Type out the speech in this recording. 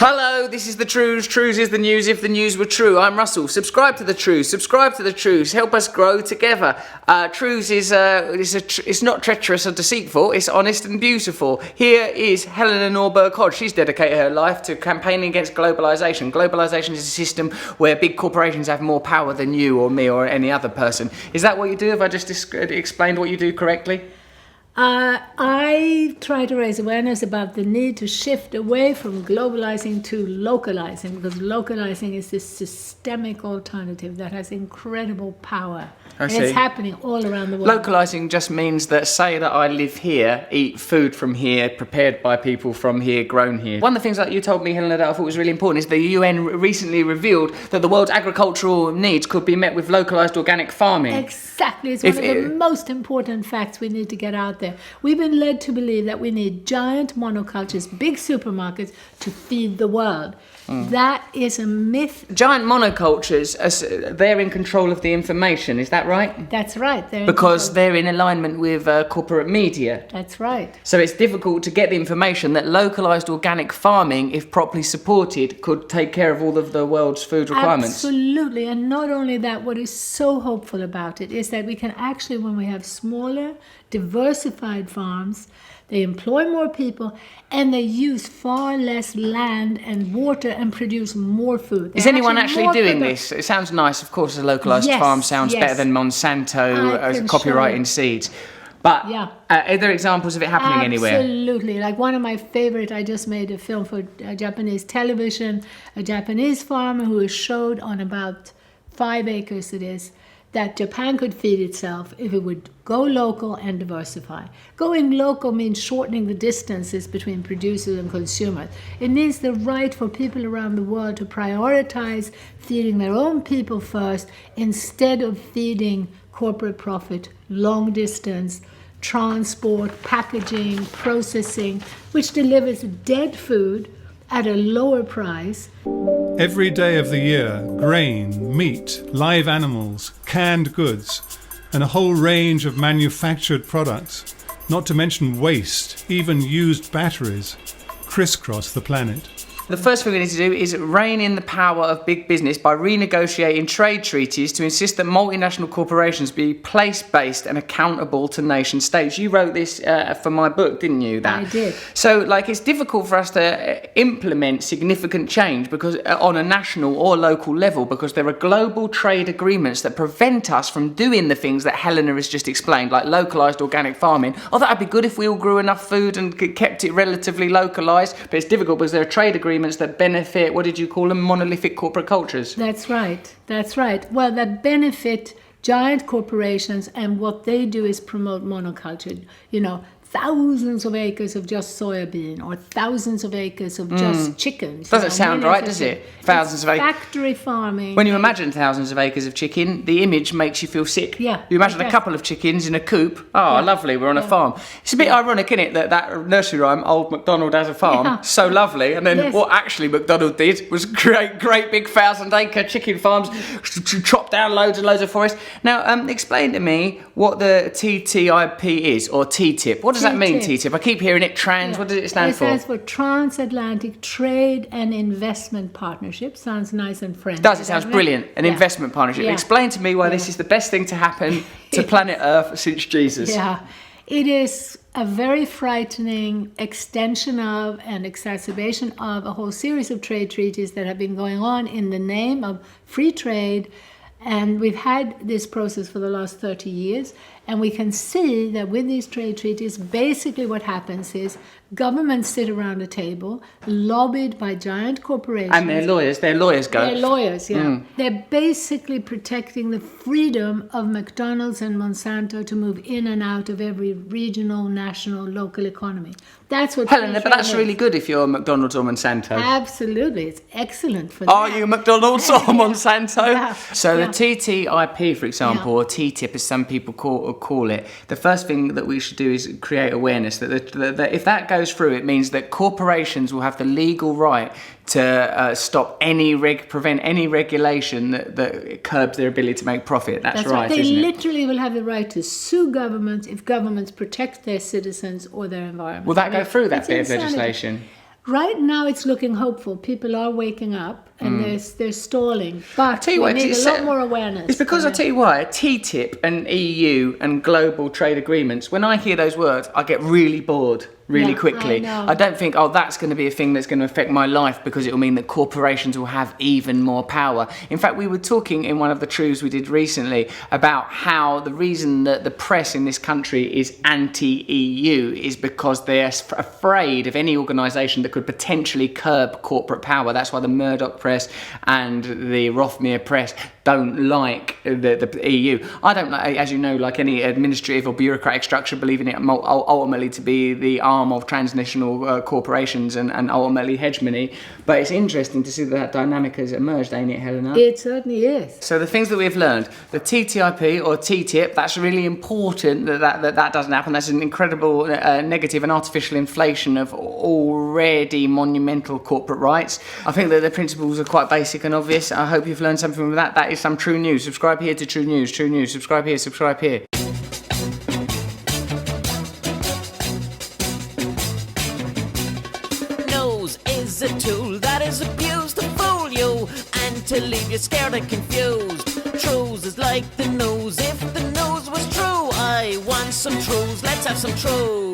Hello, this is the Trews. Trews is the news if the news were true. I'm Russell. Subscribe to the Trews. Subscribe to the Trews. Help us grow together. Trews is it's not treacherous or deceitful. It's honest and beautiful. Here is Helena Norberg-Hodge. She's dedicated her life to campaigning against globalization. Globalization is a system where big corporations have more power than you or me or any other person. Is that what you do? Have I just explained what you do correctly? I try to raise awareness about the need to shift away from globalizing to localizing, because localizing is this systemic alternative that has incredible power. I see. It's happening all around the world. Localizing just means that, say that I live here, eat food from here, prepared by people from here, grown here. One of the things that you told me, Helena, that I thought was really important is the UN recently revealed that the world's agricultural needs could be met with localized organic farming. Exactly. It's one of the most important facts we need to get out there. We've been led to believe that we need giant monocultures, big supermarkets to feed the world. That is a myth. Giant monocultures, they're in control of the information, is that right? That's right. Because they're in alignment with corporate media. That's right. So it's difficult to get the information that localised organic farming, if properly supported, could take care of all of the world's food requirements. Absolutely. And not only that, what is so hopeful about it is that we can actually, when we have smaller, diversified farms, they employ more people and they use far less land and water and produce more food. Is anyone actually doing this? It sounds nice. Of course, a localised farm sounds better than Monsanto copywriting seeds. But are there examples of it happening anywhere? Absolutely. Like one of my favorite, I just made a film for Japanese television, a Japanese farmer who showed on about 5 acres it is, that Japan could feed itself if it would go local and diversify. Going local means shortening the distances between producers and consumers. It means the right for people around the world to prioritize feeding their own people first instead of feeding corporate profit, long distance, transport, packaging, processing, which delivers dead food at a lower price. Every day of the year, grain, meat, live animals, canned goods, and a whole range of manufactured products, not to mention waste, even used batteries, crisscross the planet. The first thing we need to do is rein in the power of big business by renegotiating trade treaties to insist that multinational corporations be place-based and accountable to nation states. You wrote this for my book, didn't you? I did. So, it's difficult for us to implement significant change because on a national or local level because there are global trade agreements that prevent us from doing the things that Helena has just explained, like localised organic farming. Oh, that'd be good if we all grew enough food and kept it relatively localised, but it's difficult because there are trade agreements that benefit, what did you call them, monolithic corporate cultures? That's right. Well, that benefit giant corporations, and what they do is promote monoculture. Thousands of acres of just soybean or thousands of acres of just chickens. Doesn't sound right, does it? Thousands of acres. Factory farming. When you imagine thousands of acres of chicken, the image makes you feel sick. Yeah. You imagine a couple of chickens in a coop. Oh, lovely, we're on a farm. It's a bit ironic, isn't it, that nursery rhyme, Old MacDonald has a farm, so lovely, and then what actually MacDonald did was create great big 1,000-acre chicken farms, chop down loads and loads of forest. Now, explain to me what the TTIP is, or TTIP. What does that mean, TTIP? I keep hearing it what does it stand for? It stands for Transatlantic Trade and Investment Partnership. Sounds nice and friendly. It sounds brilliant. An investment partnership. Explain to me why this is the best thing to happen to planet Earth since Jesus. Yeah. It is a very frightening extension of and exacerbation of a whole series of trade treaties that have been going on in the name of free trade. And we've had this process for the last 30 years, and we can see that with these trade treaties, basically what happens is governments sit around a table, lobbied by giant corporations. And they're lawyers, They're lawyers, yeah. They're basically protecting the freedom of McDonald's and Monsanto to move in and out of every regional, national, local economy. That's what Helena, but that's really good if you're McDonald's or Monsanto. Absolutely, it's excellent for them. Are you McDonald's or Monsanto? Yeah. So the TTIP, for example, or TTIP as some people call it, the first thing that we should do is create awareness that if that goes through, it means that corporations will have the legal right to prevent any regulation that curbs their ability to make profit. That's right, They isn't it? literally will have the right to sue governments if governments protect their citizens or their environment. Will that go through, that bit of legislation? Right now, it's looking hopeful. People are waking up and they're stalling. But we need a lot more awareness. It's because I tell you why, TTIP and EU and global trade agreements, when I hear those words, I get really bored really quickly. I don't think, that's going to be a thing that's going to affect my life because it will mean that corporations will have even more power. In fact, we were talking in one of the Trews we did recently about how the reason that the press in this country is anti-EU is because they're afraid of any organisation that could potentially curb corporate power. That's why the Murdoch press and the Rothmere press don't like the EU. I don't, as you know, like any administrative or bureaucratic structure, believe in it ultimately to be the arm of transnational corporations and ultimately hegemony. But it's interesting to see that dynamic has emerged, ain't it, Helena? It certainly is. So the things that we've learned, the TTIP or TTIP, that's really important that doesn't happen. That's an incredible negative and artificial inflation of already monumental corporate rights. I think that the principles are quite basic and obvious. I hope you've learned something from that. That is some true news. Subscribe here to True News. True News. Subscribe here. Subscribe here. Nose is a tool that is abused to fool you and to leave you scared and confused. Trews is like the nose. If the nose was true, I want some Trews. Let's have some Trews.